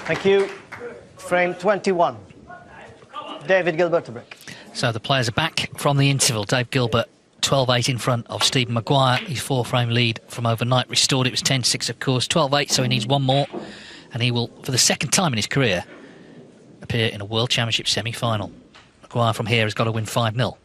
Thank you. Frame 21. David Gilbert to break. So the players are back from the interval. Dave Gilbert, 12-8 in front of Stephen Maguire. His 4-frame lead from overnight restored. It was 10-6, of course. 12-8, so he needs one more. And he will, for the second time in his career, appear in a World Championship semi-final. Maguire from here has got to win 5-0.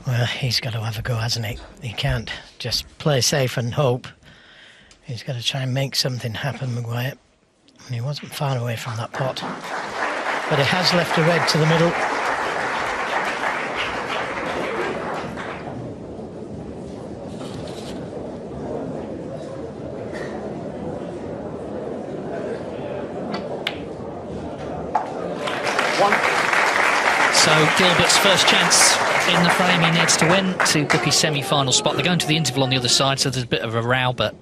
Well, he's got to have a go, hasn't he? He can't just play safe and hope. He's got to try and make something happen, Maguire. And he wasn't far away from that pot. But he has left a red to the middle. So Gilbert's first chance in the frame he needs to win to book his semi-final spot. They're going to the interval on the other side, so there's a bit of a row, but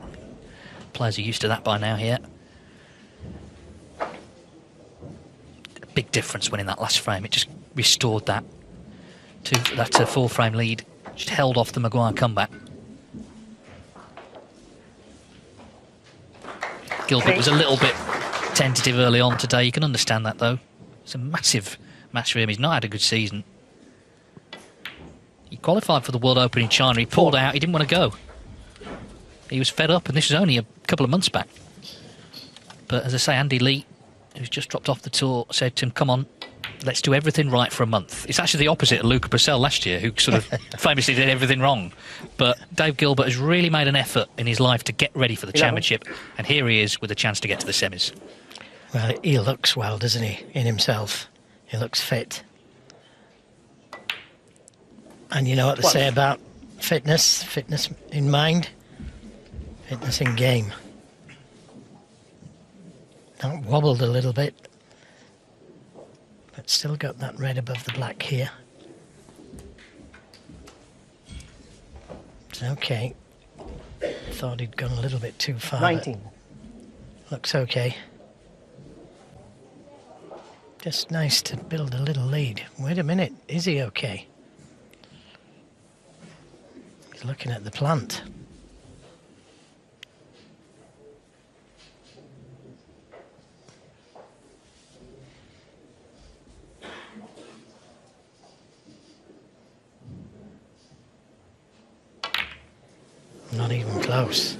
players are used to that by now here. A big difference winning that last frame. It just restored that to that 4-frame lead. Just held off the Maguire comeback. Gilbert was a little bit tentative early on today. You can understand that, though. It's a massive match for him. He's not had a good season. He qualified for the World Open in China. He pulled out. He didn't want to go. He was fed up, and this was only a couple of months back. But as I say, Andy Lee, who's just dropped off the tour, said to him, come on, let's do everything right for a month. It's actually the opposite of Luca Purcell last year, who sort of famously did everything wrong. But Dave Gilbert has really made an effort in his life to get ready for the championship, and here he is with a chance to get to the semis. Well, he looks well, doesn't he, in himself? He looks fit. And you know what they say about fitness? Fitness in mind, fitness in game. That wobbled a little bit, but still got that red above the black here. It's okay. Thought he'd gone a little bit too far. 19. Looks okay. Just nice to build a little lead. Wait a minute, is he okay? He's looking at the plant. Not even close.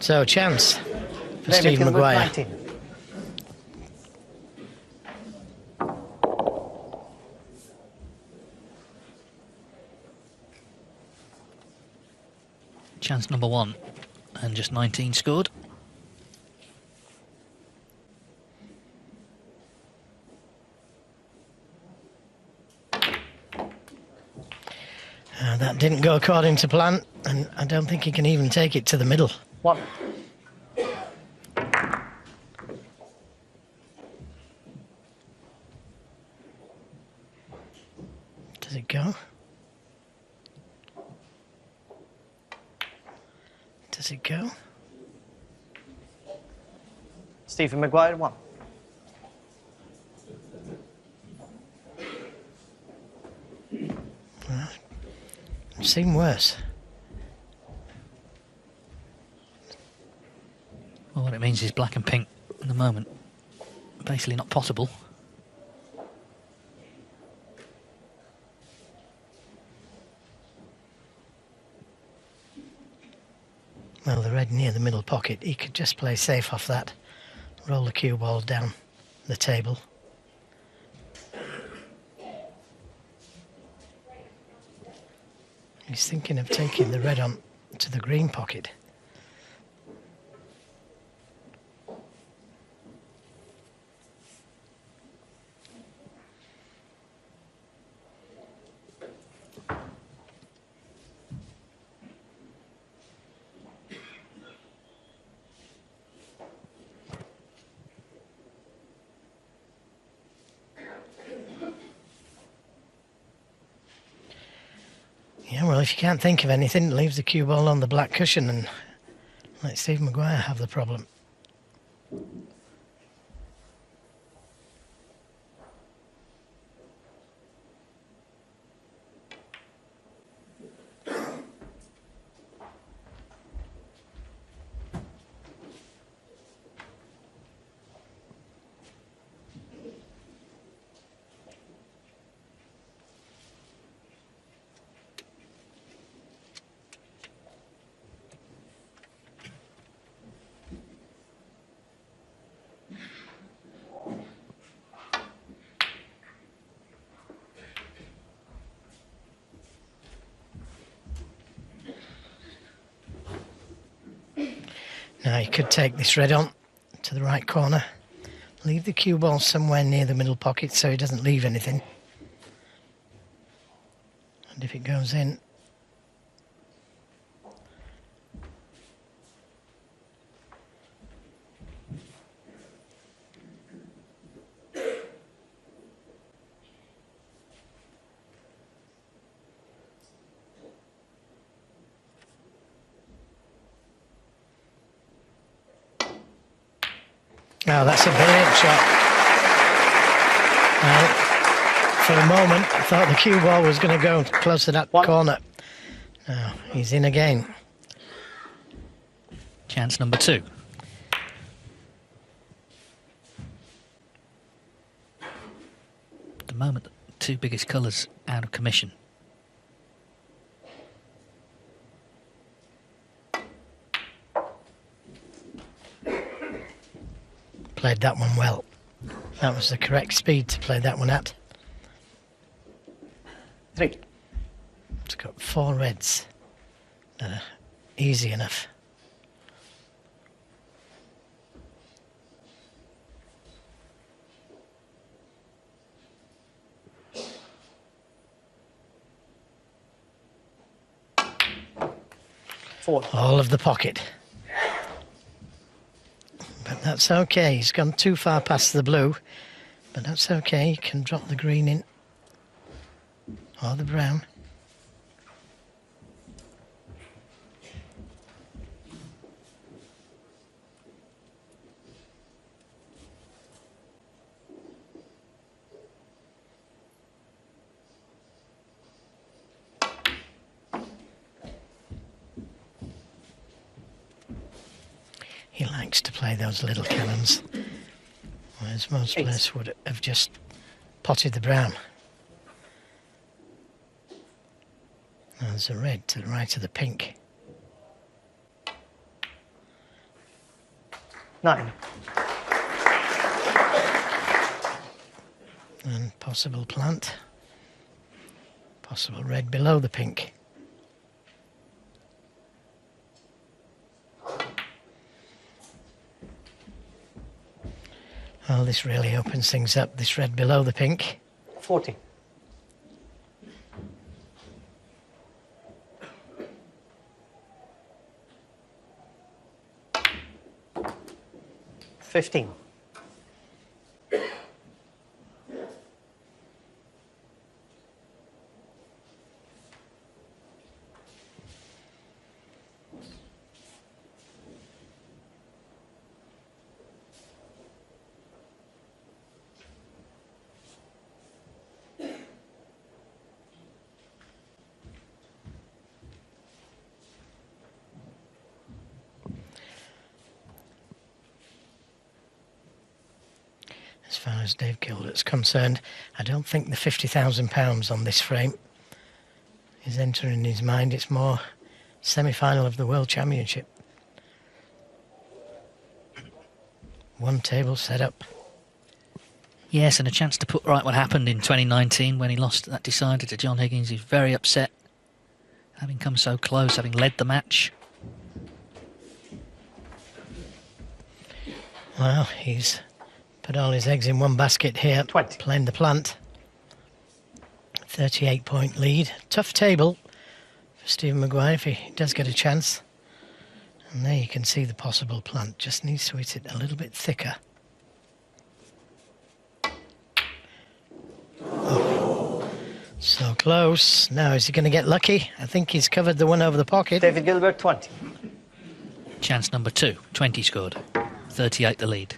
So, chance for Stephen Maguire. 19. Chance number 1, and just 19 scored. That didn't go according to plan, and I don't think he can even take it to the middle. 1. Does it go? Does it go? Stephen Maguire, 1. It's seen worse. Well, what it means is black and pink at the moment. Basically not possible. Well, the red near the middle pocket, he could just play safe off that. Roll the cue ball down the table. He's thinking of taking the red on to the green pocket. if you can't think of anything, leave the cue ball on the black cushion and let Steve Maguire have the problem. Now you could take this red on to the right corner, leave the cue ball somewhere near the middle pocket so he doesn't leave anything. And if it goes in, oh, that's a brilliant shot. Well, for a moment, I thought the cue ball was going to go close to that corner. Now, he's in again. Chance number 2. At the moment, the 2 biggest colours out of commission. Played that one well. That was the correct speed to play that one at. 3. It's got 4 reds. Easy enough. All of the pocket. But that's okay. He's gone too far past the blue. But that's okay. He can drop the green in. Or the brown. He likes to play those little cannons, whereas most players would have just potted the brown. Now there's a red to the right of the pink. 9. And possible plant. Possible red below the pink. Well, this really opens things up, this red below the pink. 40. 15. As far as Dave Gilbert's concerned, I don't think the £50,000 on this frame is entering his mind. It's more semi-final of the World Championship. One table set up. Yes, and a chance to put right what happened in 2019 when he lost that decider to John Higgins. He's very upset, having come so close, having led the match. Well, he's put all his eggs in one basket here, 20. Playing the plant. 38-point lead. Tough table for Stephen Maguire if he does get a chance. And there you can see the possible plant. Just needs to hit it a little bit thicker. Oh. So close. Now, is he going to get lucky? I think he's covered the one over the pocket. David Gilbert, 20. Chance number 2. 20 scored. 38 the lead.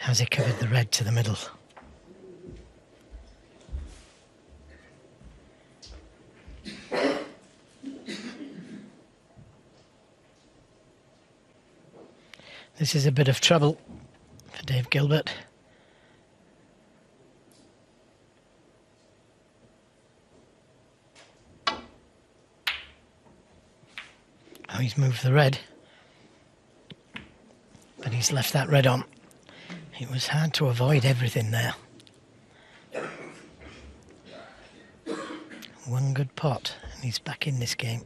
Has he covered the red to the middle? This is a bit of trouble for Dave Gilbert. Oh, he's moved the red, but he's left that red on. It was hard to avoid everything there. One good pot, and he's back in this game.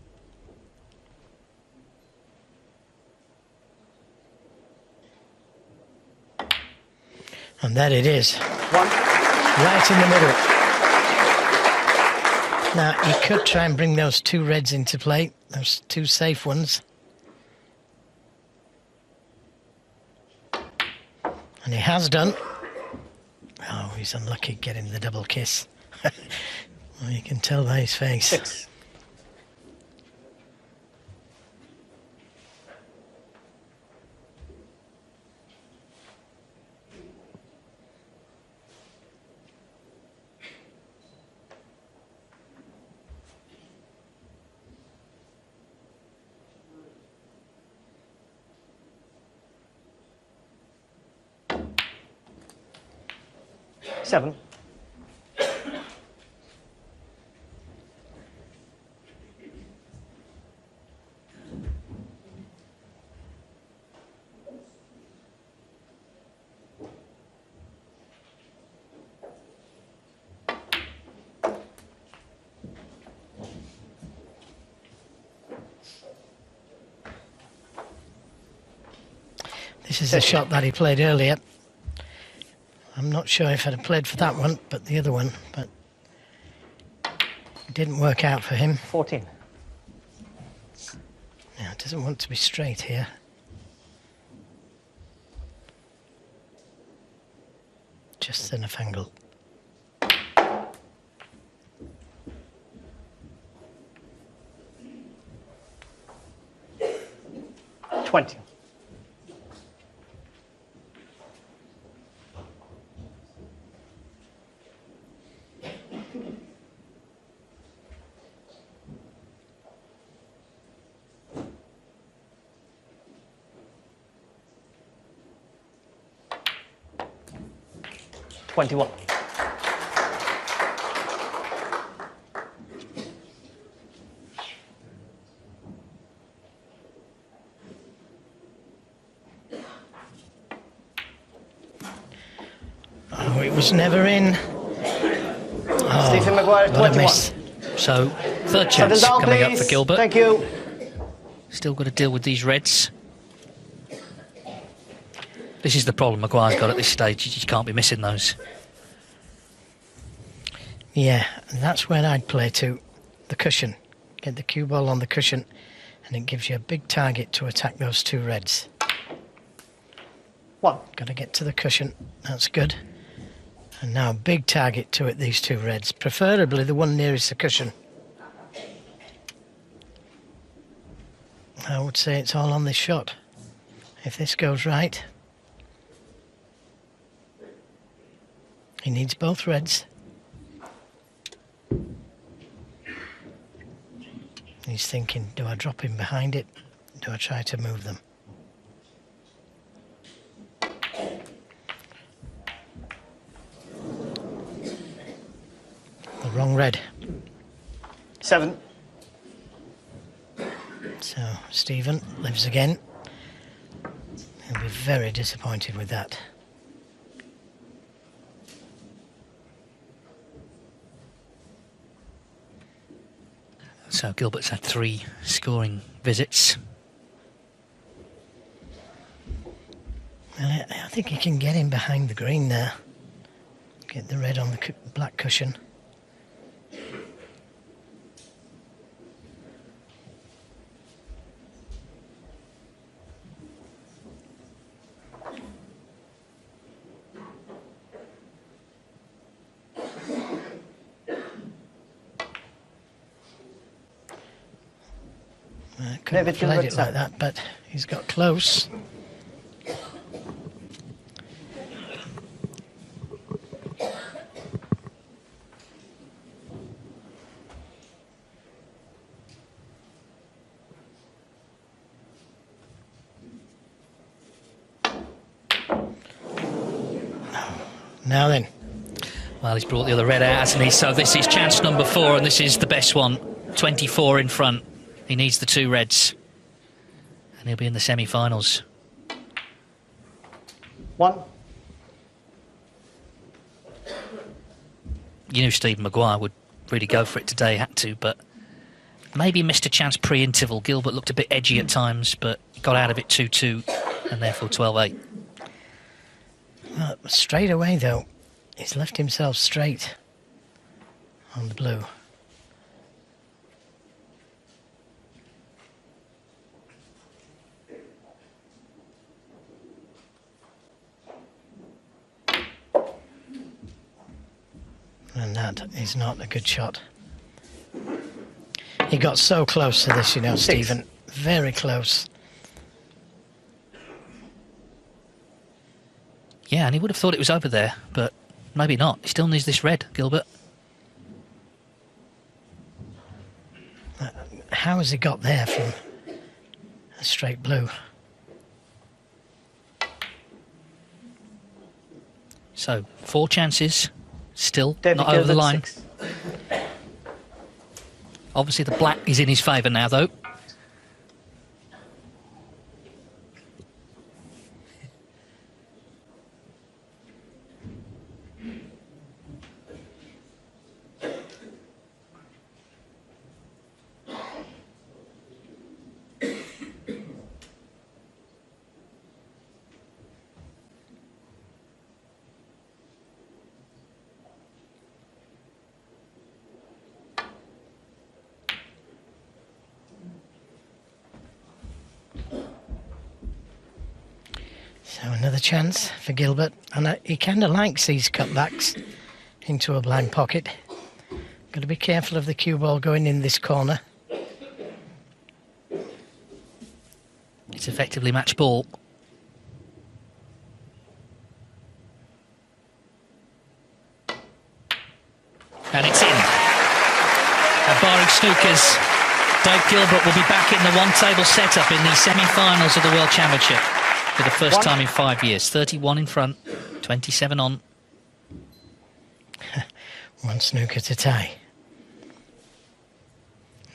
And there it is. Right in the middle. Now, he could try and bring those 2 reds into play, those 2 safe ones. And he has done. Oh, he's unlucky getting the double kiss. Well, you can tell by his face. 6. Seven. This is the shot that he played earlier. I'm not sure if I'd have played for that one, but the other one, but it didn't work out for him. 14. Yeah, it doesn't want to be straight here. Just enough angle. $20. $21. Oh, it was never in. Oh, Stephen Maguire, what a 21. miss. So, third chance Down, coming up please. for Gilbert. Thank you. Still got to deal with these reds. This is the problem Maguire's got at this stage. You just can't be missing those. Yeah, and that's where I'd play to the cushion. Get the cue ball on the cushion, and it gives you a big target to attack those 2 reds. 1. Got to get to the cushion. That's good. And now big target to it, these 2 reds. Preferably the one nearest the cushion. I would say it's all on this shot. If this goes right, he needs both reds. He's thinking, do I drop him behind it? Do I try to move them? The wrong red. 7. So Stephen lives again. He'll be very disappointed with that. So Gilbert's had 3 scoring visits. Well, I think he can get him behind the green there. Get the red on the black cushion. Couldn't have played it like that, but he's got close. Now then. Well, he's brought the other red out, hasn't he? So this is chance number 4, and this is the best one. 24 in front. He needs the 2 reds. And he'll be in the semi-finals. 1. You knew Stephen Maguire would really go for it today, had to, but maybe missed a chance pre-interval. Gilbert looked a bit edgy at times, but got out of it 2-2, and therefore 12-8. Straight away, though, he's left himself straight on the blue. And that is not a good shot. He got so close to this, you know, 6. Stephen. Very close. Yeah, and he would have thought it was over there, but maybe not. He still needs this red, Gilbert. How has he got there from a straight blue? So, 4 chances. Still David not over the Gilbert, line. 6. Obviously the black is in his favour now, though. So another chance for Gilbert, and he kind of likes these cutbacks into a blind pocket. Got to be careful of the cue ball going in this corner. It's effectively match ball. And it's in. At barring snookers, Dave Gilbert will be back in the one-table setup in the semi-finals of the World Championship for the first time in 5 years. 31 in front, 27 on. One snooker to tie.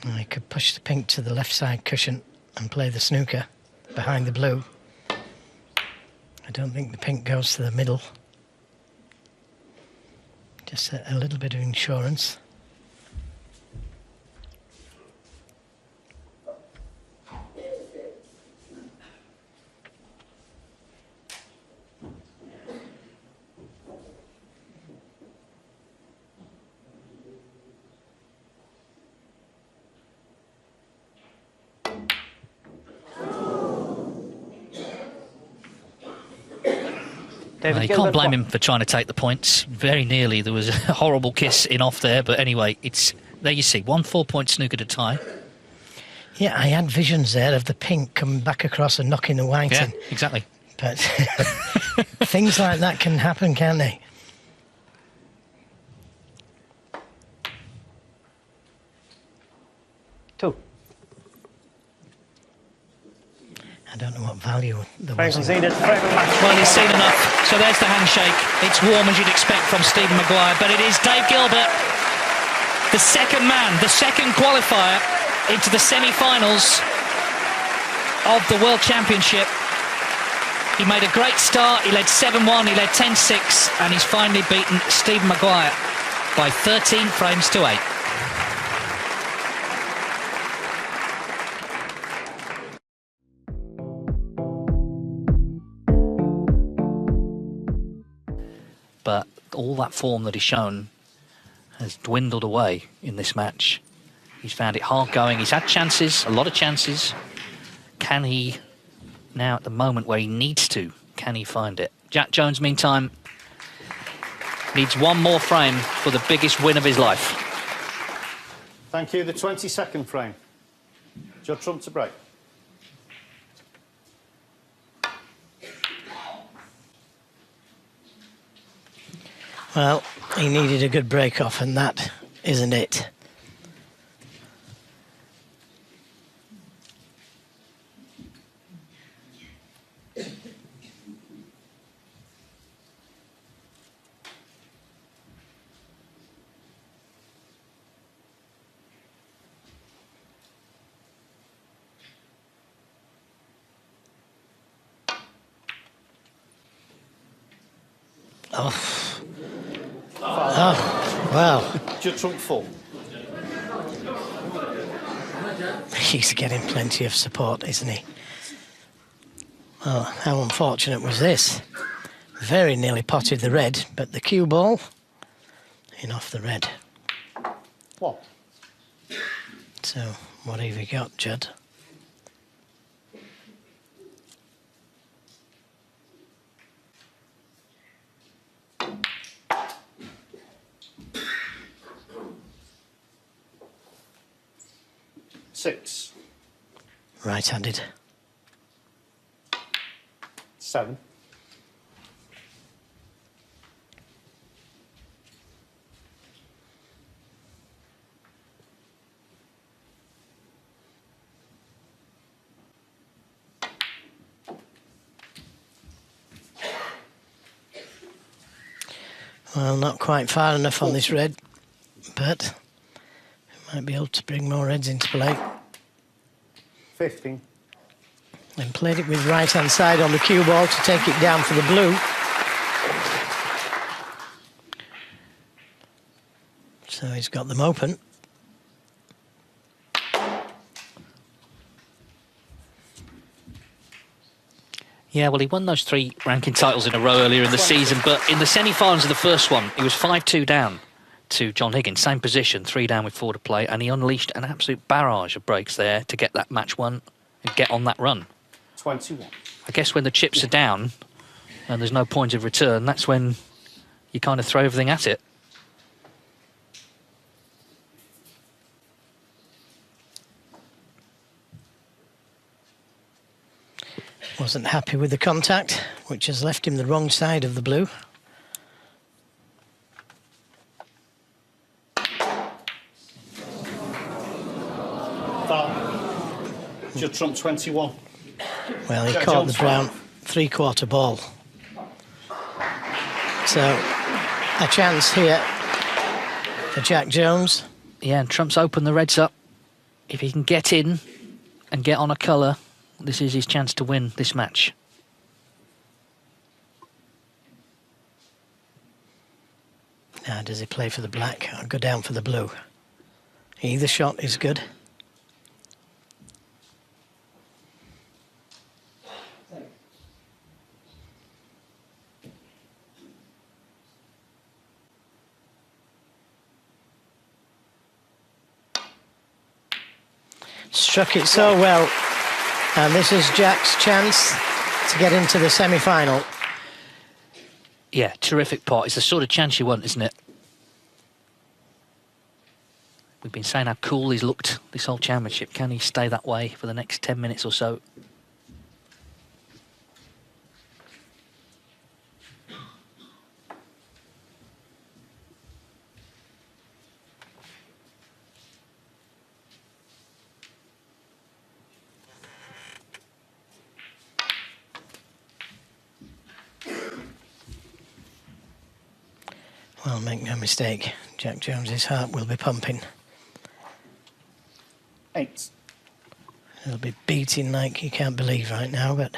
I could push the pink to the left side cushion and play the snooker behind the blue. I don't think the pink goes to the middle. Just a little bit of insurance. Well, you can't blame him for trying to take the points. Very nearly there was a horrible kiss in off there, but anyway, it's there you see, 1 4-point snooker to tie. Yeah, I had visions there of the pink coming back across and knocking the white in. Yeah, exactly. But things like that can happen, can't they? Two. I don't know what value there Frame was. conceded. Frame of match. Well, he's seen enough. So there's the handshake. It's warm as you'd expect from Stephen Maguire, but it is Dave Gilbert, the second man, the second qualifier into the semi-finals of the World Championship. He made a great start. He led 7-1, he led 10-6, and he's finally beaten Stephen Maguire by 13 frames to 8. all that form that he's shown has dwindled away in this match. He's found it hard going. He's had chances, a lot of chances. Can he, now at the moment where he needs to, can he find it? Jack Jones, meantime, needs one more frame for the biggest win of his life. Thank you. The 22nd frame. Judd Trump to break. Well, he needed a good break off, and that isn't it. Oh, well. Judd Trump full. He's getting plenty of support, isn't he? Well, how unfortunate was this? Very nearly potted the red, but the cue ball in off the red. What? So, what have you got, Judd? Six. Right-handed. 7. Well, not quite far enough on this red, but might be able to bring more reds into play. 15. And played it with right-hand side on the cue ball to take it down for the blue. So he's got them open. Yeah, well, he won those 3 ranking titles in a row earlier in the season, but in the semi-finals of the first one, he was 5-2 down to John Higgins, same position, 3 down with 4 to play, and he unleashed an absolute barrage of breaks there to get that match won and get on that run. 21. I guess when the chips are down and there's no point of return, that's when you kind of throw everything at it. Wasn't happy with the contact, which has left him the wrong side of the blue. Judd Trump 21. Well, he Jack caught Jones the brown 3/4 ball. So, a chance here for Jack Jones. Yeah, and Trump's opened the reds up. If he can get in and get on a colour, this is his chance to win this match. Now, does he play for the black or go down for the blue? Either shot is good. Struck it so well, and this is Jack's chance to get into the semi-final. Yeah, terrific pot. It's the sort of chance you want, isn't it? We've been saying how cool he's looked this whole championship. Can he stay that way for the next 10 minutes or so? Well, make no mistake, Jack Jones's heart will be pumping. 8. He'll be beating like you can't believe right now, but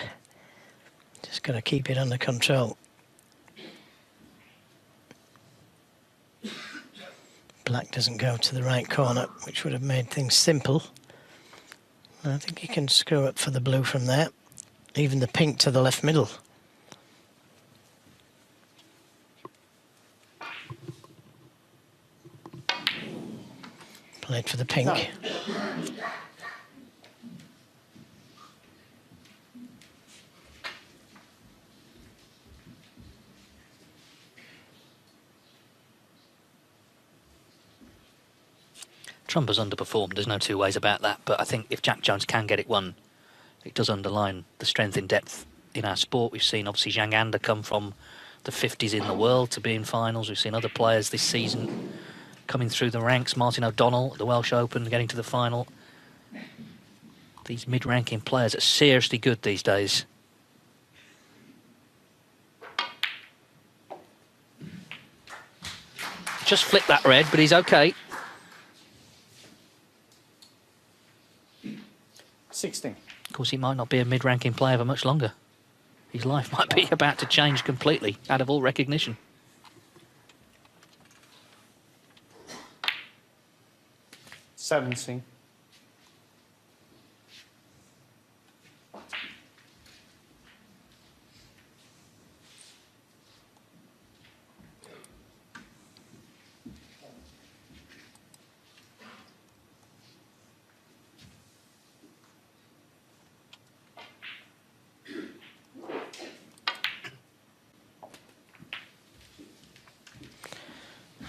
just got to keep it under control. Black doesn't go to the right corner, which would have made things simple. I think he can screw up for the blue from there. Even the pink to the left middle. played for the pink. No. Trumba's underperformed, there's no two ways about that, but I think if Jack Jones can get it won, it does underline the strength in depth in our sport. We've seen obviously Zhang Anda come from the 50s in the world to be in finals. We've seen other players this season coming through the ranks. Martin O'Donnell at the Welsh Open getting to the final. These mid-ranking players are seriously good these days. Just flipped that red, but he's okay. 16. Of course, he might not be a mid-ranking player for much longer. His life might be about to change completely, out of all recognition. Seventeen.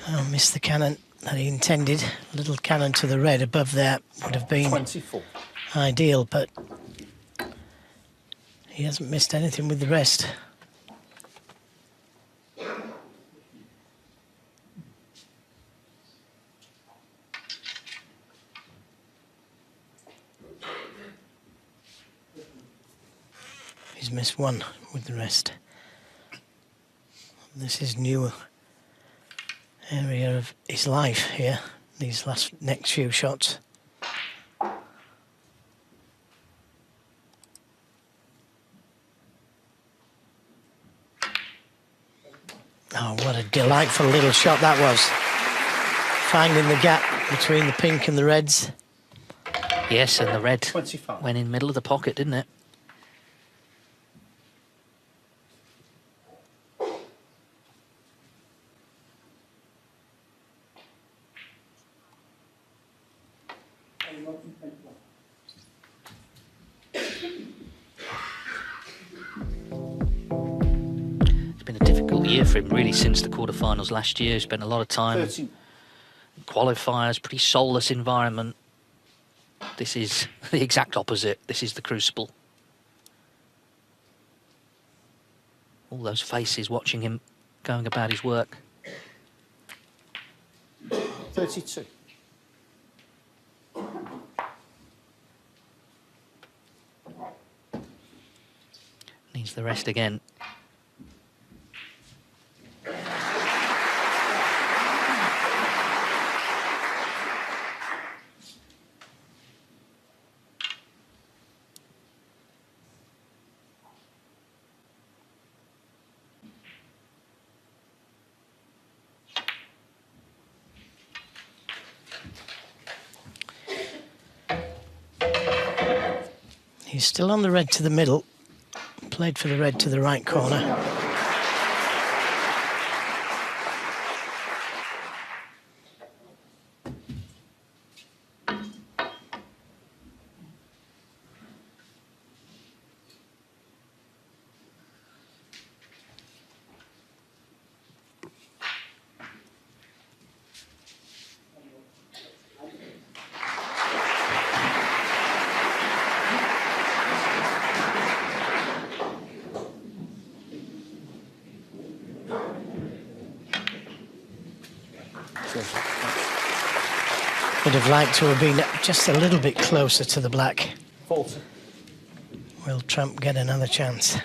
Oh, missed the cannon that he intended. A little cannon to the red above there would have been 24. ideal, but he hasn't missed anything with the rest. He's missed one with the rest. This is new area of his life here, these next few shots. Oh, what a delightful little shot that was. Finding the gap between the pink and the reds. Yes, and the red 25. went in middle of the pocket, didn't it? Year for him really since the quarterfinals last year. He spent a lot of time 13. in qualifiers, pretty soulless environment. This is the exact opposite. This is the crucible. All those faces watching him going about his work. 32. Needs the rest again. He's still on the red to the middle. Played for the red to the right corner. Would have liked to have been just a little bit closer to the black. 40. Will Trump get another chance?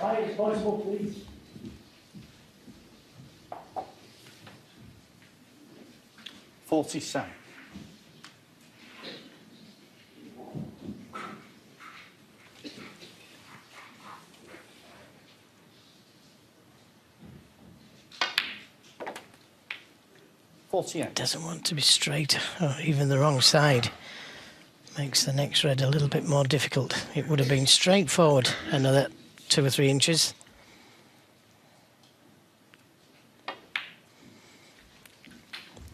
Please. 47. Doesn't want to be straight or even the wrong side. makes the next red a little bit more difficult. It would have been straightforward, another 2 or 3 inches.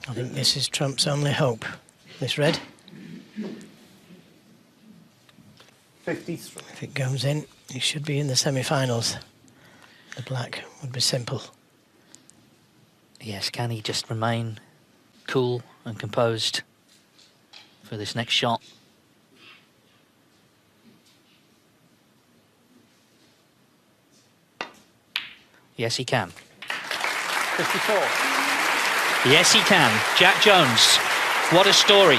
I think this is Trump's only hope, this red. 53. If it goes in, he should be in the semi-finals. The black would be simple. Yes, can he just remain cool and composed for this next shot? Yes, he can. 54. Yes, he can. Jack Jones, what a story.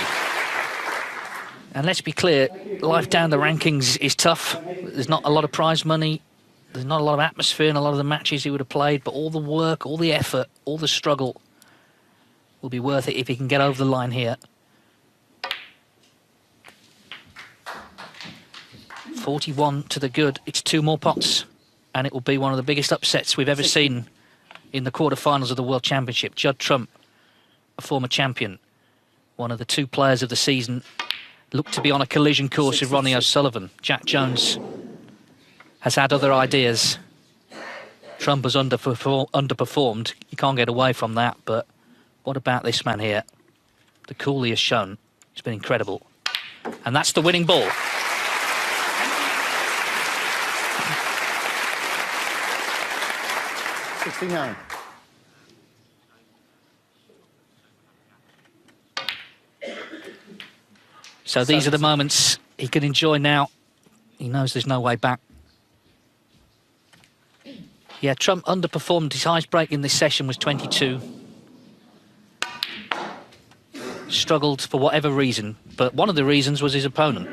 And let's be clear, life down the rankings is tough. There's not a lot of prize money. There's not a lot of atmosphere in a lot of the matches he would have played, but all the work, all the effort, all the struggle will be worth it if he can get over the line here. 41 to the good. It's 2 more pots, and it will be one of the biggest upsets we've ever seen in the quarterfinals of the World Championship. Judd Trump, a former champion, one of the 2 players of the season, looked to be on a collision course with Ronnie O'Sullivan. Jack Jones has had other ideas. Trump has underperformed. You can't get away from that, but what about this man here? The cool he has shown. It's been incredible. And that's the winning ball. $69. So these are the moments he can enjoy now. He knows there's no way back. Yeah, Trump underperformed. His highest break in this session was 22. Struggled for whatever reason, but one of the reasons was his opponent,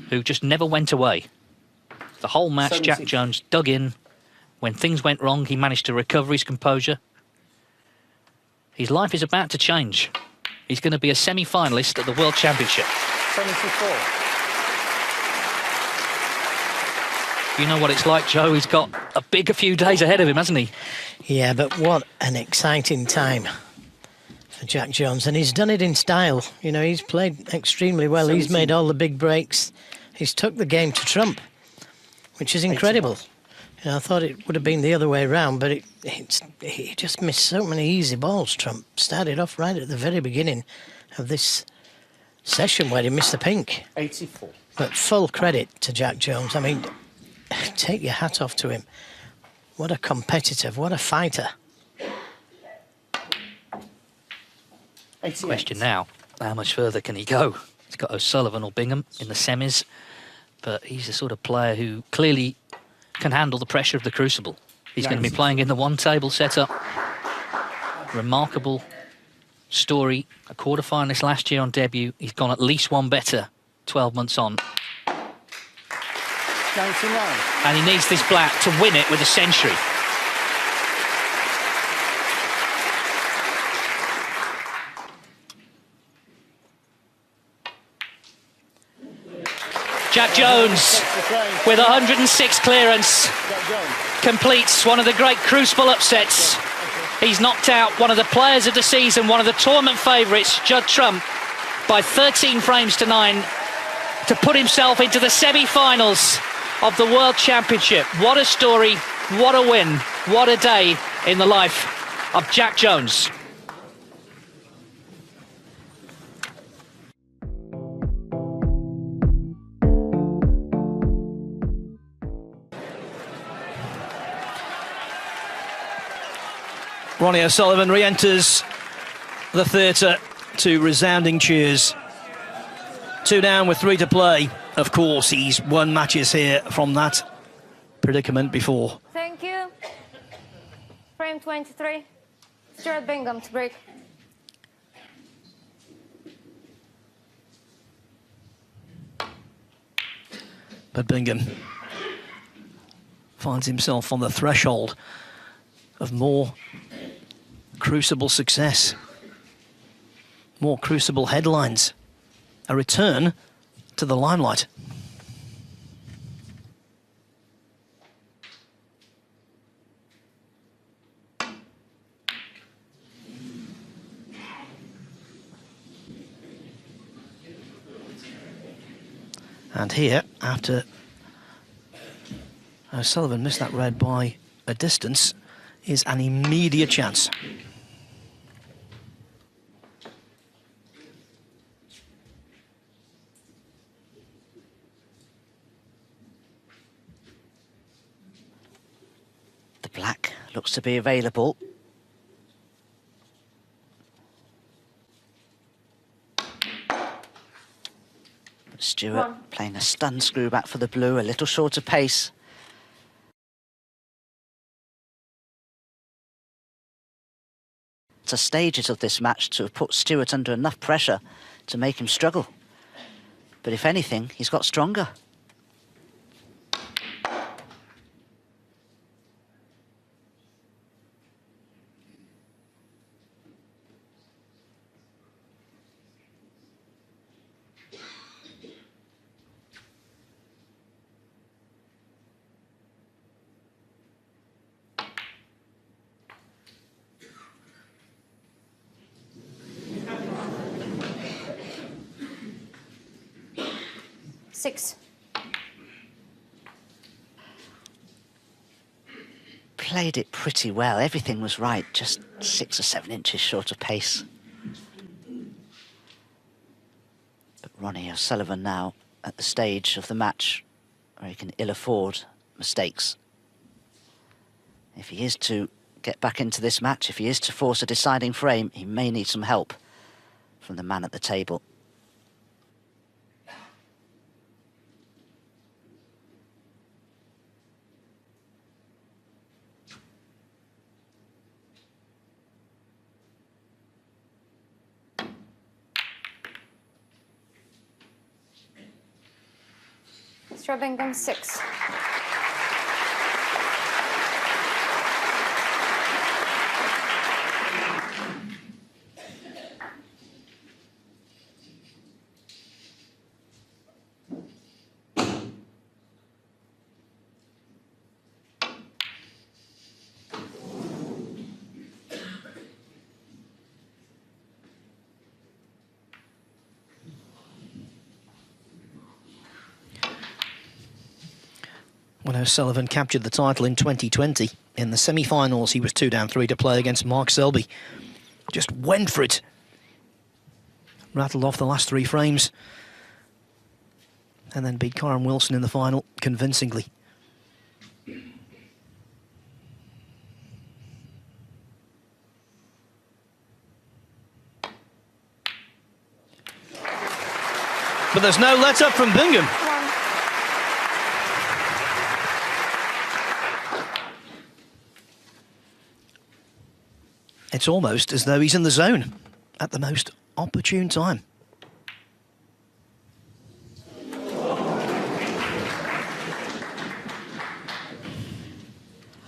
who just never went away. The whole match, Jack Jones dug in. When things went wrong, he managed to recover his composure. His life is about to change. He's going to be a semi-finalist at the World Championship. 74. You know what it's like, Joe. He's got a few days ahead of him, hasn't he? Yeah, but what an exciting time for Jack Jones. And he's done it in style. You know, he's played extremely well. 17. He's made all the big breaks. He's took the game to Trump, which is incredible. You know, I thought it would have been the other way around, but he just missed so many easy balls, Trump. Started off right at the very beginning of this session where he missed the pink. 84. But full credit to Jack Jones. I mean, take your hat off to him. What a competitor, what a fighter. 88. Question now, how much further can he go? He's got O'Sullivan or Bingham in the semis, but he's the sort of player who clearly can handle the pressure of the crucible. He's going to be playing in the one-table setup. Remarkable story. A quarter-finalist last year on debut. He's gone at least one better 12 months on. 99. And he needs this black to win it with a century. Jack Jones with 106 clearance completes one of the great crucible upsets. He's knocked out one of the players of the season, one of the tournament favourites, Judd Trump, by 13 frames to 9 to put himself into the semi-finals of the World Championship. What a story, what a win, what a day in the life of Jack Jones. Ronnie O'Sullivan re-enters the theatre to resounding cheers. 2 down with 3 to play. Of course, he's won matches here from that predicament before. Thank you. Frame 23. Stuart Bingham to break. But Bingham finds himself on the threshold of more crucible success, more crucible headlines, a return to the limelight. And here, after O'Sullivan missed that red by a distance, is an immediate chance. The black looks to be available. Stuart playing a stun screw back for the blue, a little shorter pace. To stages of this match to have put Stuart under enough pressure to make him struggle. But if anything, he's got stronger. Played it pretty well. Everything was right, just 6 or 7 inches short of pace. But RonnieO'Sullivan now at the stage of the match where he can ill afford mistakes. If he is to get back into this match, if he is to force a deciding frame, he may need some help from the man at the table. Stuart Bingham, 6. When O'Sullivan captured the title in 2020, in the semi-finals, he was 2 down, 3 to play against Mark Selby. Just went for it. Rattled off the last 3 frames. And then beat Kyren Wilson in the final convincingly. But there's no let-up from Bingham. It's almost as though he's in the zone at the most opportune time.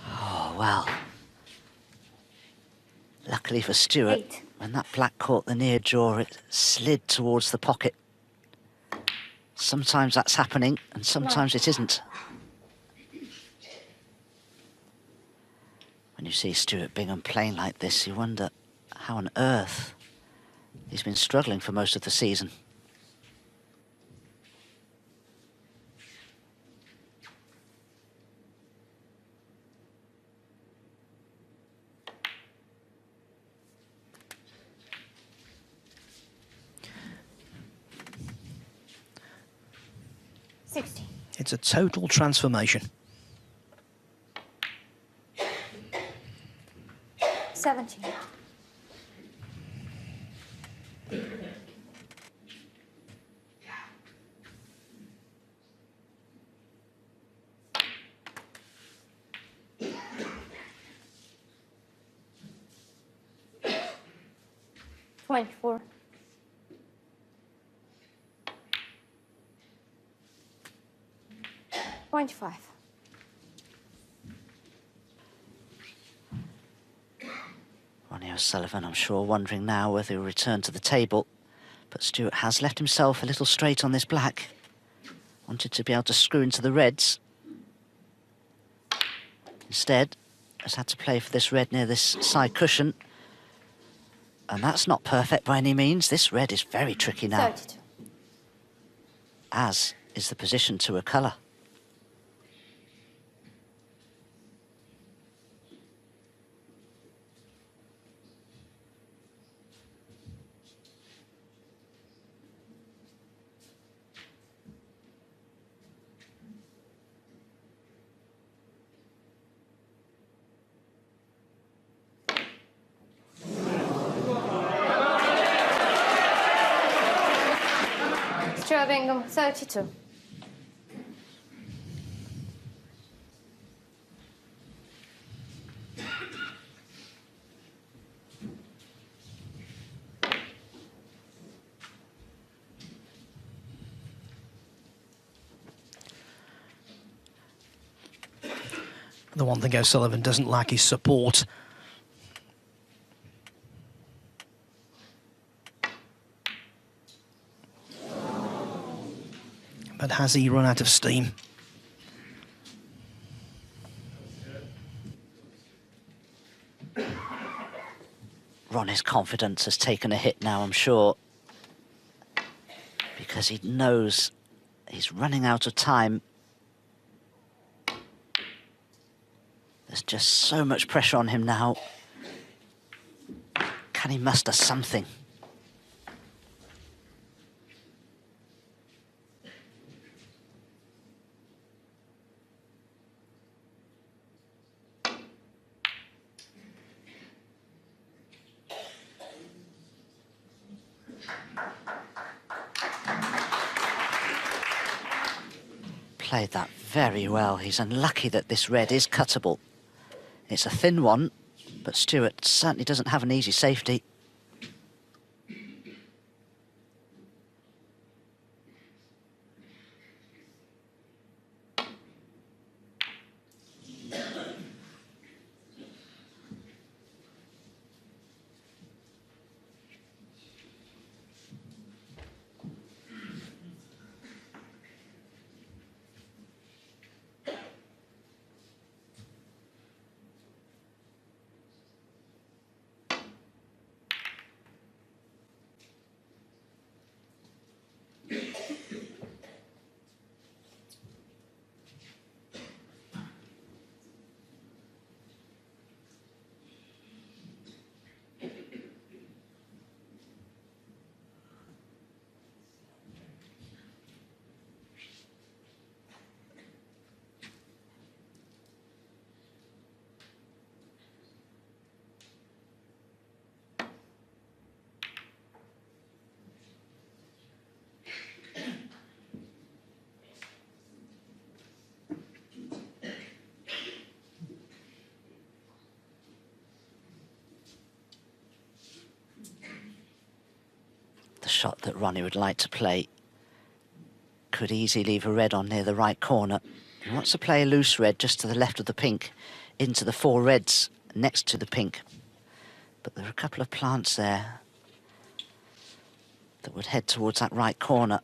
Oh, well. Luckily for Stuart, when that black caught the near jaw, it slid towards the pocket. Sometimes that's happening, and sometimes it isn't. When you see Stuart Bingham playing like this, you wonder how on earth he's been struggling for most of the season. It's a total transformation. 17. Four. 25. RonnieO'Sullivan, I'm sure, wondering now whether he'll return to the table. But Stuart has left himself a little straight on this black. Wanted to be able to screw into the reds. Instead, has had to play for this red near this side cushion. And that's not perfect by any means. This red is very tricky now. 32. As is the position to a colour. Stuart Bingham, 32. The one thing O'Sullivan doesn't lack is support. But has he run out of steam? Ronnie's confidence has taken a hit now, I'm sure, because he knows he's running out of time. There's just so much pressure on him now. Can he muster something? Played that very well. He's unlucky that this red is cuttable. It's a thin one, but Stuart certainly doesn't have an easy safety. The shot that Ronnie would like to play could easily leave a red on near the right corner. He wants to play a loose red just to the left of the pink, into the four reds next to the pink. But there are a couple of plants there that would head towards that right corner.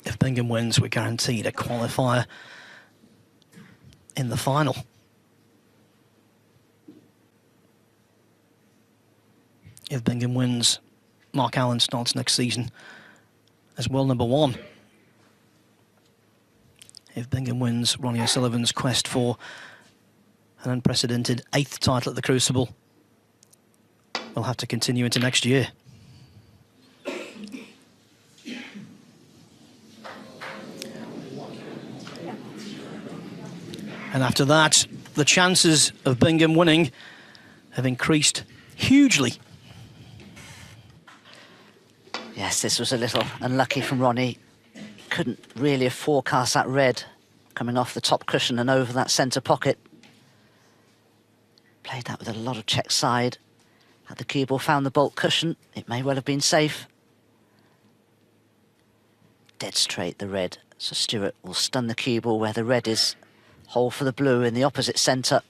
If Bingham wins, we're guaranteed a qualifier in the final. If Bingham wins, Mark Allen starts next season as world number 1. If Bingham wins, Ronnie O'Sullivan's quest for an unprecedented 8th title at the Crucible will have to continue into next year. And after that, the chances of Bingham winning have increased hugely. Yes, this was a little unlucky from Ronnie. Couldn't really have forecast that red coming off the top cushion and over that centre pocket. Played that with a lot of check side. Had the cue ball found the baulk cushion, it may well have been safe. Dead straight the red, so Stuart will stun the cue ball where the red is. Hole for the blue in the opposite centre.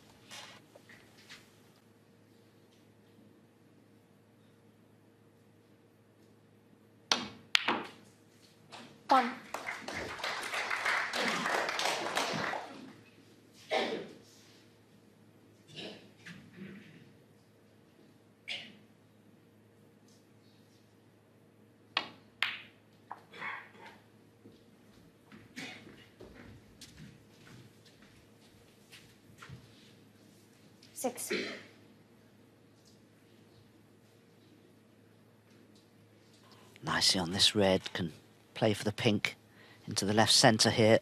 One. Six. Nicely on this red, can play for the pink into the left centre here.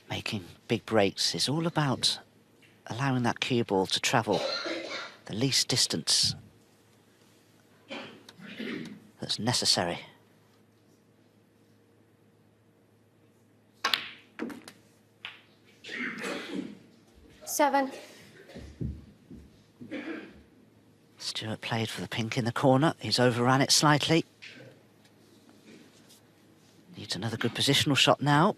Making big breaks is all about allowing that cue ball to travel the least distance that's necessary. Seven. Stuart played for the pink in the corner. He's overran it slightly. Needs another good positional shot now.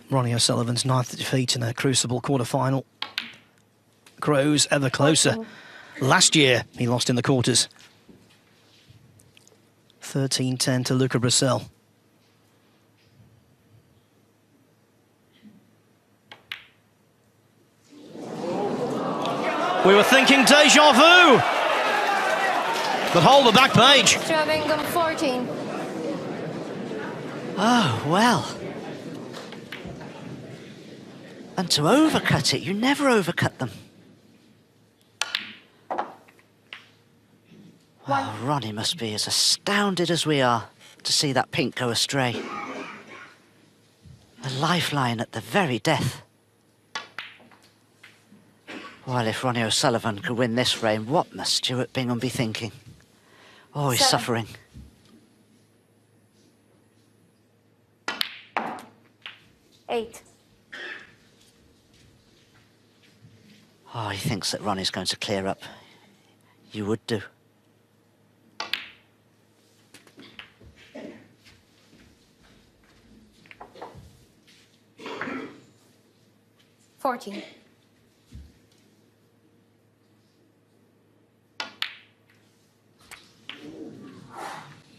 Ronnie O'Sullivan's ninth defeat in a Crucible quarter-final grows ever closer. 14. Last year, he lost in the quarters. 13-10 to Luca Bracel. We were thinking deja vu, but hold the back page. Stuart Bingham, 14. Oh, well. And to overcut it, you never overcut them. Well, Ronnie must be as astounded as we are to see that pink go astray. A lifeline at the very death. Well, if Ronnie O'Sullivan could win this frame, what must Stuart Bingham be thinking? Oh, he's 7. suffering. Eight. Oh, he thinks that Ronnie's going to clear up. You would do. $14.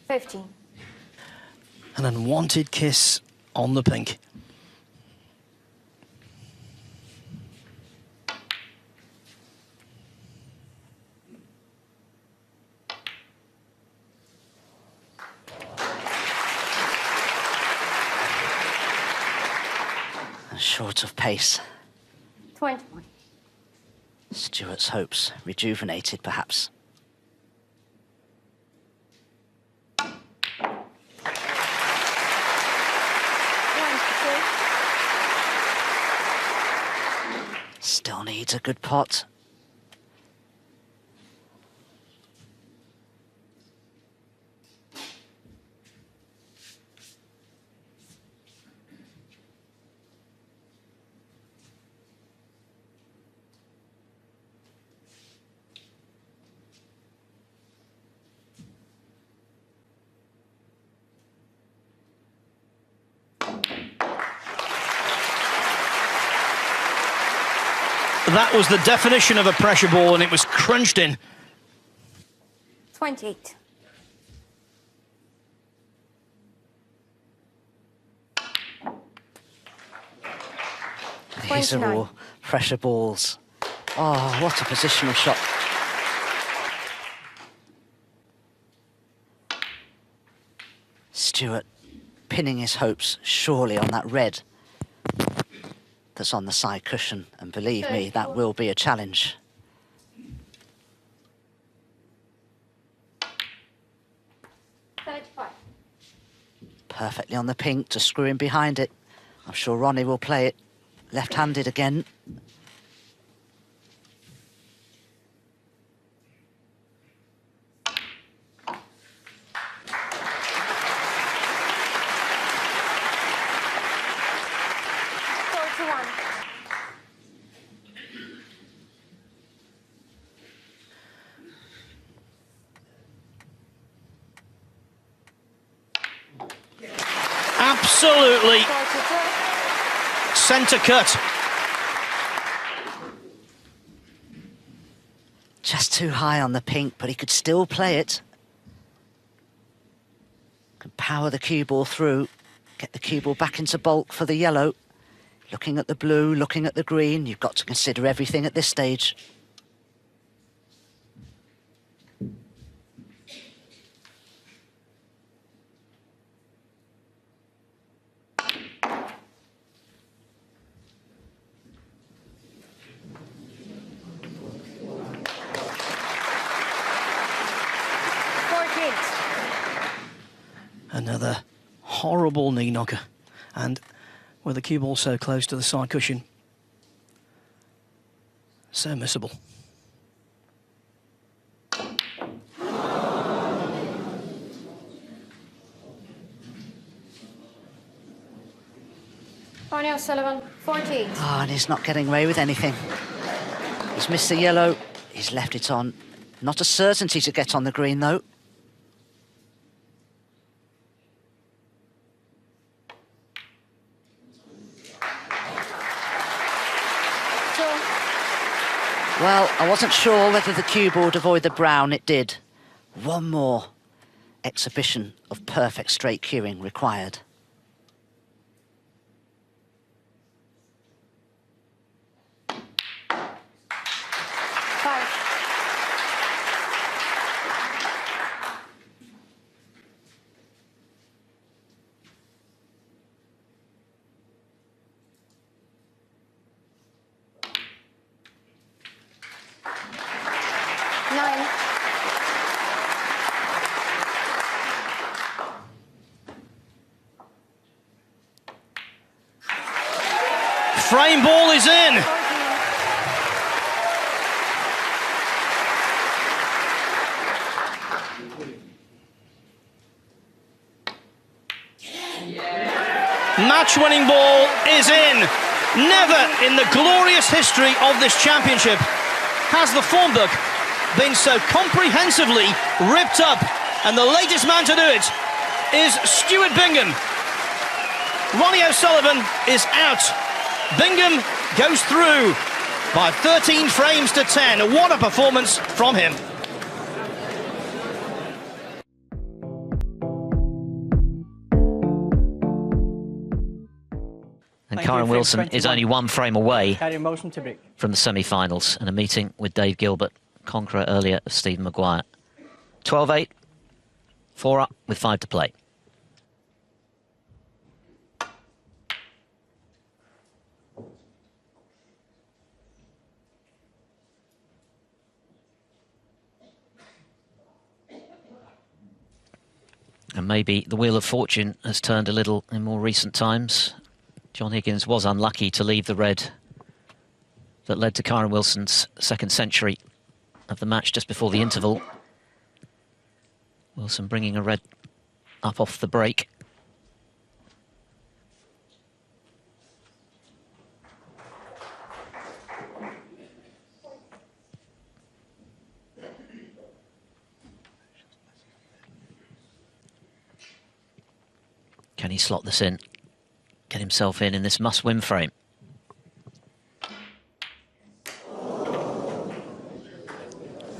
15. An unwanted kiss on the pink. Short of pace. 20. Stuart's hopes rejuvenated, perhaps. Still needs a good pot. That was the definition of a pressure ball, and it was crunched in. 28. These are all pressure balls. Oh, what a positional shot. Stuart pinning his hopes surely on that red. that's on the side cushion, and believe me, that will be a challenge. Perfectly on the pink to screw in behind it. I'm sure Ronnie will play it left-handed again. Absolutely centre cut. Just too high on the pink, but he could still play it. Can power the cue ball through, get the cue ball back into bulk for the yellow. Looking at the blue, looking at the green. You've got to consider everything at this stage. Another horrible knee knocker. And with the cue ball so close to the side cushion, so missable. RonnieO'Sullivan, 48. Ah, and he's not getting away with anything. He's missed the yellow, he's left it on. Not a certainty to get on the green, though. Well, I wasn't sure whether the cue ball would avoid the brown. It did. One more exhibition of perfect straight cueing required. Frame ball is in. Match-winning ball is in. Never in the glorious history of this championship has the form book been so comprehensively ripped up. And the latest man to do it is Stuart Bingham. RonnieO'Sullivan is out. Bingham goes through by 13 frames to 10. What a performance from him. And Kyren Wilson is only one frame away Motion to break. from the semi-finals and a meeting with Dave Gilbert, conqueror earlier of Stephen Maguire. 12-8, 4 up with 5 to play. And maybe the wheel of fortune has turned a little in more recent times. John Higgins was unlucky to leave the red that led to Kyren Wilson's second century of the match just before the interval. Wilson bringing a red up off the break. Can he slot this in? Get himself in this must-win frame.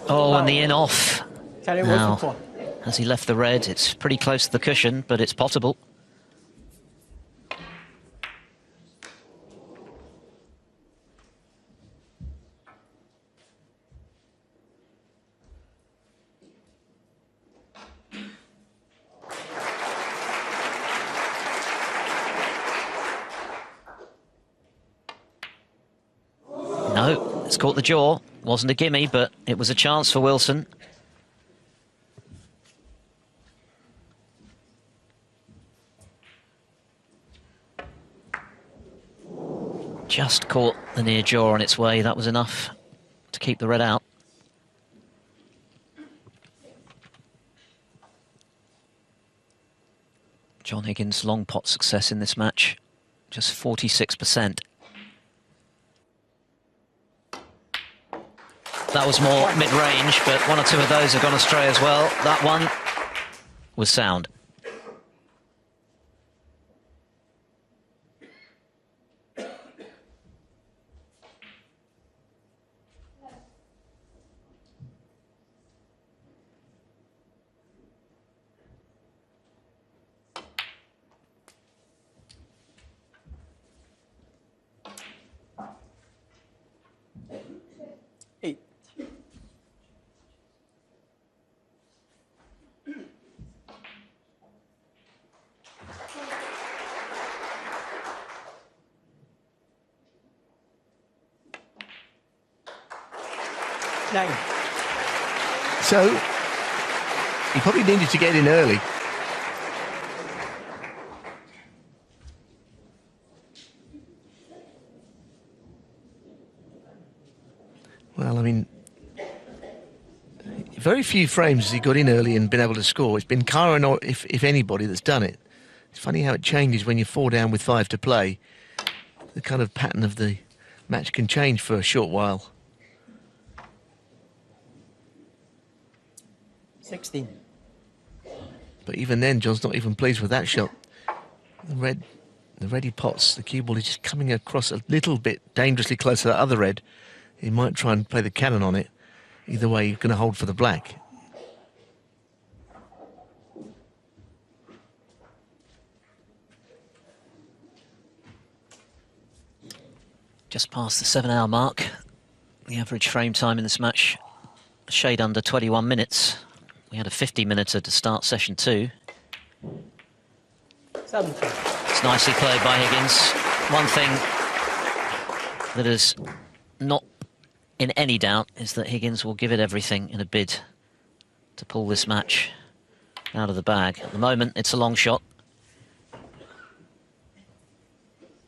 Oh, and the in-off. Now, has he left the red? It's pretty close to the cushion, but it's potable. It's caught the jaw. Wasn't a gimme, but it was a chance for Wilson. Just caught the near jaw on its way. That was enough to keep the red out. John Higgins' long pot success in this match, just 46%. That was more mid-range, but one or two of those have gone astray as well. That one was sound. So, he probably needed to get in early. Well, I mean, very few frames has he got in early and been able to score. It's been Kyren, or if anybody, that's done it. It's funny how it changes when you're 4 down with 5 to play. The kind of pattern of the match can change for a short while. 16. But even then, John's not even pleased with that shot. The red he pots, the cue ball is just coming across a little bit dangerously close to that other red. He might try and play the cannon on it. Either way, he's going to hold for the black. Just past the 7-hour mark. The average frame time in this match, a shade under 21 minutes. We had a 50-minute to start session 2. 17. It's nicely played by Higgins. One thing that is not in any doubt is that Higgins will give it everything in a bid to pull this match out of the bag. At the moment, it's a long shot.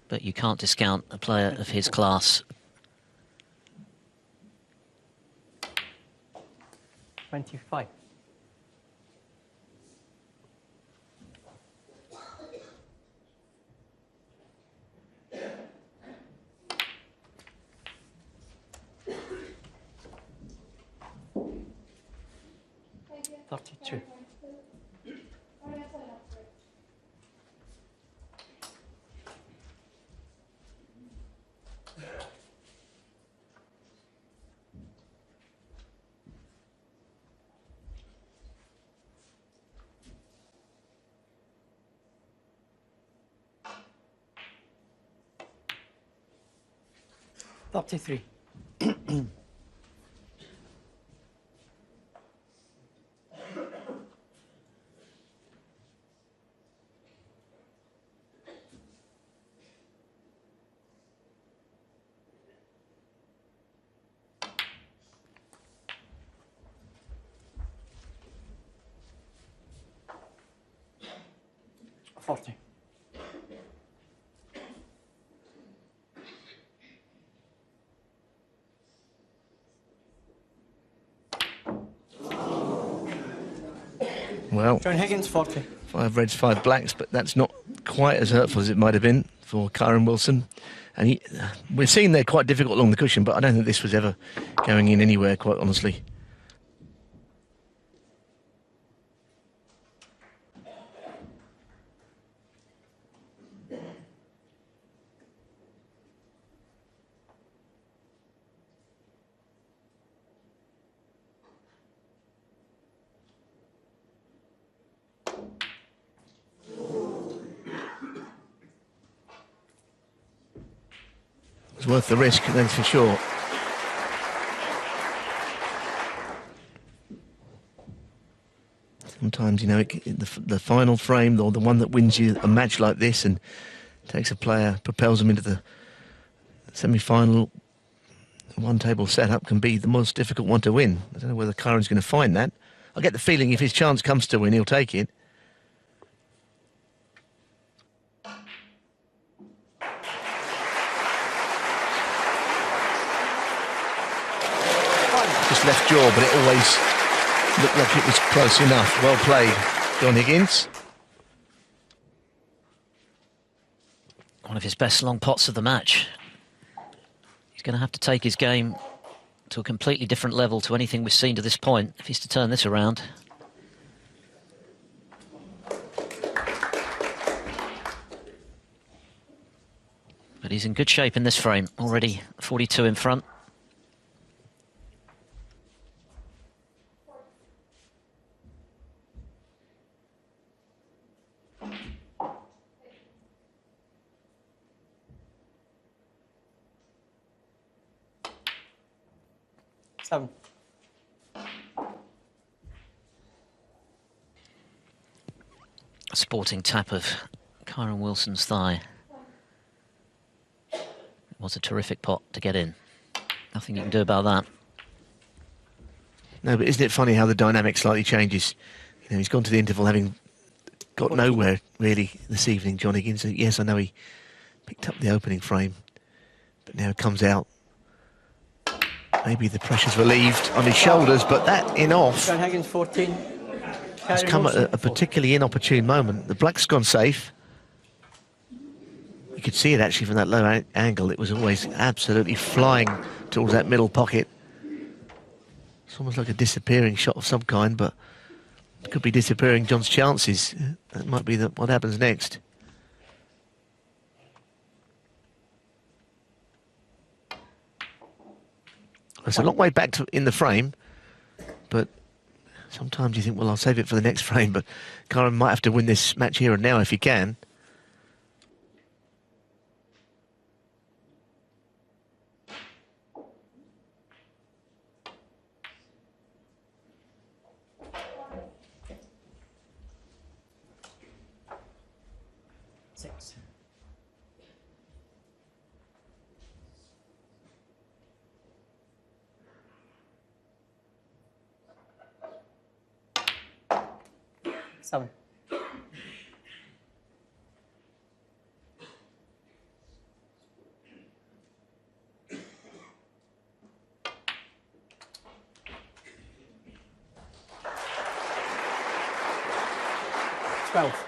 But you can't discount a player of his class. 25. $32. $33. $40. Well, John Higgins, 40. 5 reds, 5 blacks, but that's not quite as hurtful as it might have been for Kyren Wilson. And we're seeing they're quite difficult along the cushion, but I don't think this was ever going in anywhere, quite honestly. It's worth the risk, that's for sure. Sometimes, you know, the final frame, or the one that wins you a match like this and takes a player, propels them into the semi-final, one table setup can be the most difficult one to win. I don't know whether Kyren's going to find that. I get the feeling if his chance comes to win, he'll take it. Just left jaw, but it always looked like it was close enough. Well played, John Higgins. One of his best long pots of the match. He's going to have to take his game to a completely different level to anything we've seen to this point if he's to turn this around. But he's in good shape in this frame, already 42 in front. Seven. A sporting tap of Kyren Wilson's thigh. It was a terrific pot to get in. Nothing you can do about that. No, but isn't it funny how the dynamic slightly changes? You know, he's gone to the interval having got nowhere really this evening, John Higgins. Yes, I know he picked up the opening frame, but now it comes out. Maybe the pressure's relieved on his shoulders, but that in-off John Higgins 14. has come at a particularly inopportune moment. The black's gone safe. You could see it actually from that low angle. It was always absolutely flying towards that middle pocket. It's almost like a disappearing shot of some kind, but it could be disappearing John's chances. That might be what happens next. It's a long way back in the frame, but sometimes you think, well, I'll save it for the next frame, but Kyren might have to win this match here and now if he can. Six. Seven. Twelve.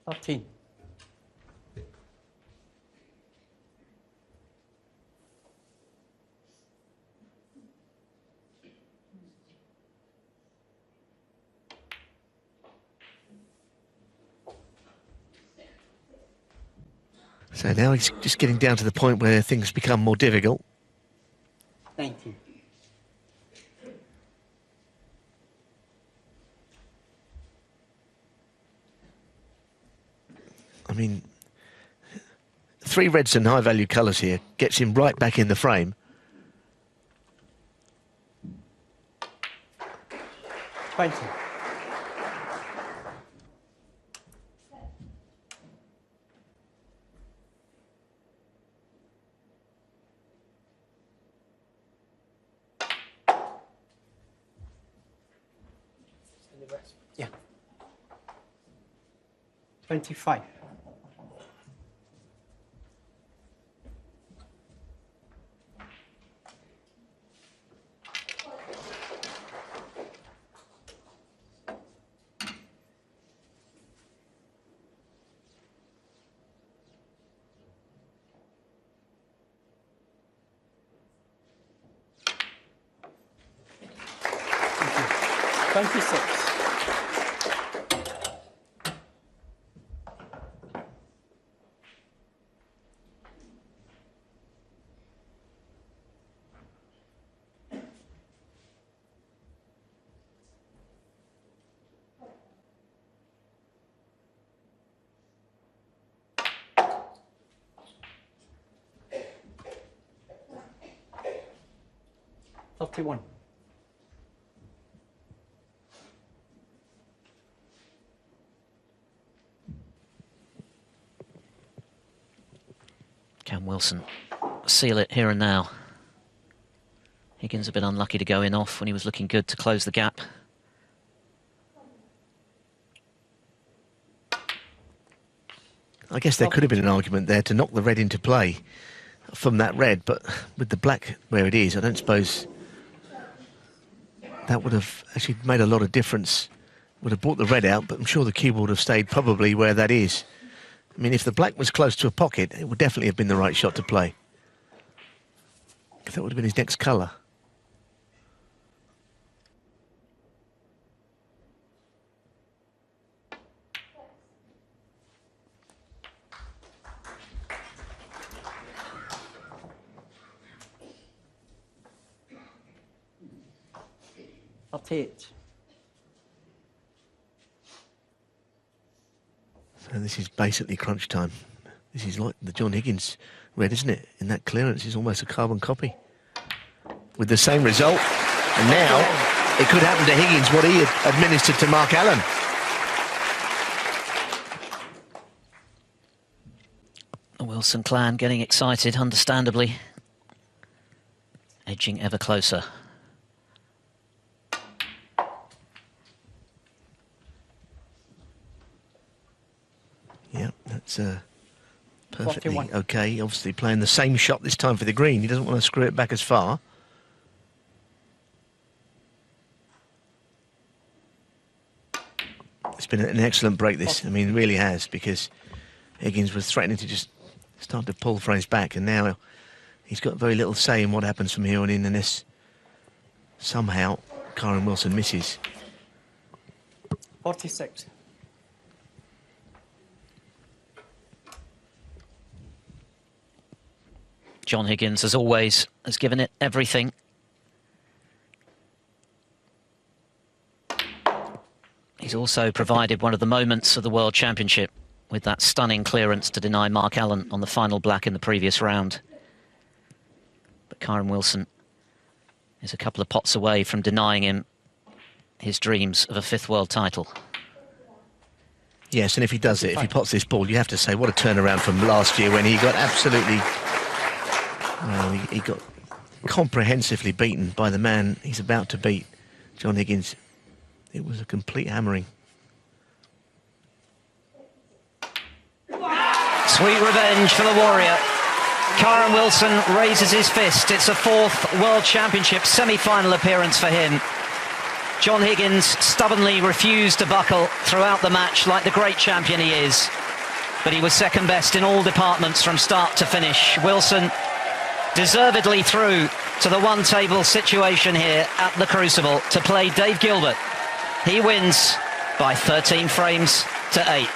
Thirteen. So now he's just getting down to the point where things become more difficult. 19. I mean, 3 reds and high-value colours here gets him right back in the frame. 20. Yeah. 25. Thank you. 26. One. Can Wilson seal it here and now? Higgins a bit unlucky to go in off when he was looking good to close the gap. I guess there could have been an argument there to knock the red into play from that red, but with the black where it is, I don't suppose that would have actually made a lot of difference. Would have brought the red out, but I'm sure the cue would have stayed probably where that is. I mean, if the black was close to a pocket, it would definitely have been the right shot to play. That would have been his next colour. It. So this is basically crunch time. This is like the John Higgins red, isn't it? In that clearance is almost a carbon copy. With the same result. And now it could happen to Higgins what he had administered to Mark Allen. The Wilson clan getting excited, understandably. Edging ever closer. Yeah, that's perfectly 41. Okay. Obviously playing the same shot this time for the green. He doesn't want to screw it back as far. It's been an excellent break, this. I mean, it really has, because Higgins was threatening to just start to pull frames back, and now he's got very little say in what happens from here on in, unless somehow Kyren Wilson misses. 46. John Higgins, as always, has given it everything. He's also provided one of the moments of the World Championship with that stunning clearance to deny Mark Allen on the final black in the previous round. But Kyren Wilson is a couple of pots away from denying him his dreams of a 5th world title. Yes, and if he does it, if he pots this ball, you have to say, what a turnaround from last year when he got absolutely... Well, he got comprehensively beaten by the man he's about to beat, John Higgins. It was a complete hammering. Sweet revenge for the Warrior. Kyren Wilson raises his fist. It's a 4th World Championship semi-final appearance for him. John Higgins stubbornly refused to buckle throughout the match like the great champion he is. But he was second best in all departments from start to finish. Wilson deservedly through to the one-table situation here at the Crucible to play Dave Gilbert. He wins by 13 frames to 8.